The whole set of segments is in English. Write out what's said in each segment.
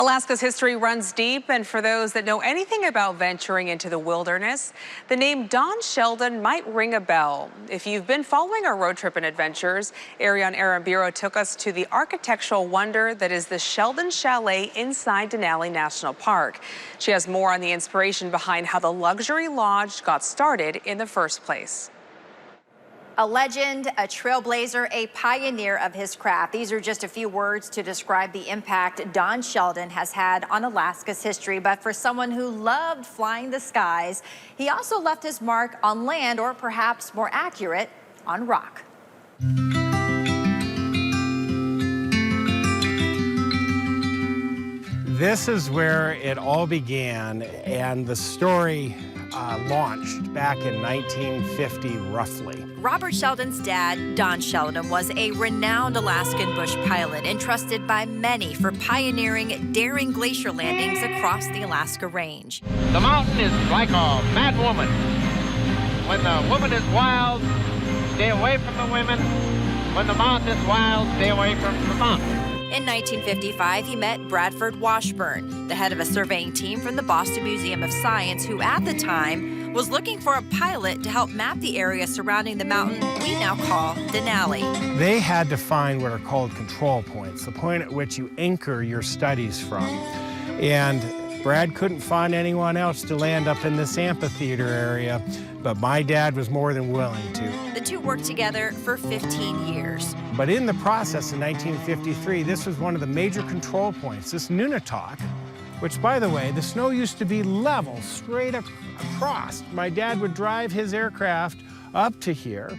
Alaska's history runs deep, and for those that know anything about venturing into the wilderness, the name Don Sheldon might ring a bell. If you've been following our road trip and adventures, Ariane Aramburo took us to the architectural wonder that is the Sheldon Chalet inside Denali National Park. She has more on the inspiration behind how the luxury lodge got started in the first place. A legend, a trailblazer, a pioneer of his craft. These are just a few words to describe the impact Don Sheldon has had on Alaska's history. But for someone who loved flying the skies, he also left his mark on land, or perhaps more accurate, on rock. This is where it all began, and the story launched back in 1950, roughly. Robert Sheldon's dad, Don Sheldon, was a renowned Alaskan bush pilot, entrusted by many for pioneering daring glacier landings across the Alaska Range. The mountain is like a mad woman. When the woman is wild, stay away from the women. When the mountain is wild, stay away from the mountain. In 1955, he met Bradford Washburn, the head of a surveying team from the Boston Museum of Science, who at the time was looking for a pilot to help map the area surrounding the mountain we now call Denali. They had to find what are called control points, the point at which you anchor your studies from. And Brad couldn't find anyone else to land up in this amphitheater area, but my dad was more than willing to. The two worked together for 15 years. But in the process in 1953, this was one of the major control points, this Nunatak, which, by the way, the snow used to be level, straight across. My dad would drive his aircraft up to here.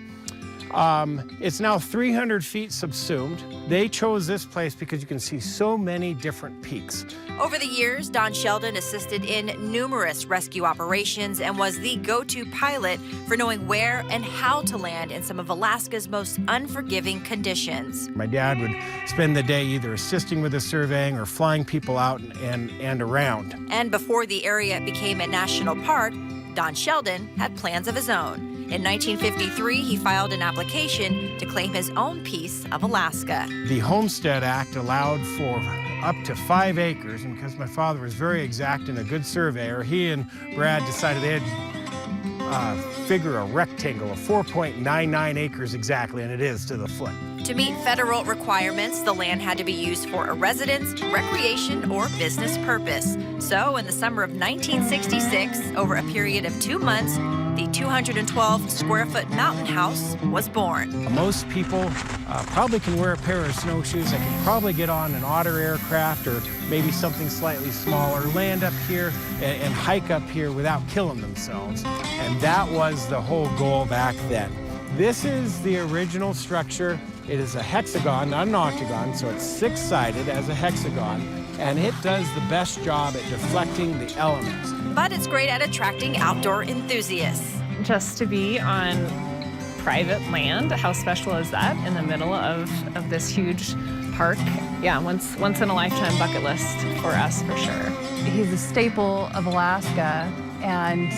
It's now 300 feet subsumed. They chose this place because you can see so many different peaks. Over the years, Don Sheldon assisted in numerous rescue operations and was the go-to pilot for knowing where and how to land in some of Alaska's most unforgiving conditions. My dad would spend the day either assisting with the surveying or flying people out and around. And before the area became a national park, Don Sheldon had plans of his own. In 1953, he filed an application to claim his own piece of Alaska. The Homestead Act allowed for up to 5 acres, and because my father was very exact and a good surveyor, he and Brad decided they'd figure a rectangle of 4.99 acres exactly, and it is to the foot. To meet federal requirements, the land had to be used for a residence, recreation, or business purpose. So in the summer of 1966, over a period of 2 months, the 212-square-foot mountain house was born. Most people probably can wear a pair of snowshoes. They can probably get on an otter aircraft or maybe something slightly smaller, land up here and hike up here without killing themselves. And that was the whole goal back then. This is the original structure. It is a hexagon, not an octagon, so it's 6-sided as a hexagon, and it does the best job at deflecting the elements. But it's great at attracting outdoor enthusiasts. Just to be on private land, how special is that in the middle of this huge park? Yeah, once in a lifetime bucket list for us, for sure. He's a staple of Alaska, and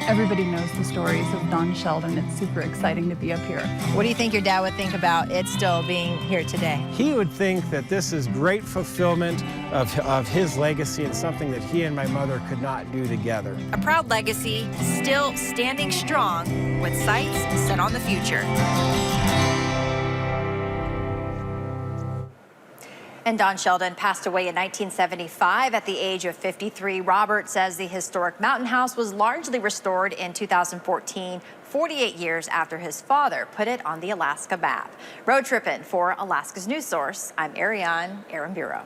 everybody knows the stories of Don Sheldon. It's super exciting to be up here. What do you think your dad would think about it still being here today? He would think that this is great fulfillment of his legacy and something that he and my mother could not do together. A proud legacy, still standing strong with sights set on the future. And Don Sheldon passed away in 1975 at the age of 53. Robert says the historic mountain house was largely restored in 2014, 48 years after his father put it on the Alaska map. Road tripping for Alaska's news source, I'm Ariane Aramburo.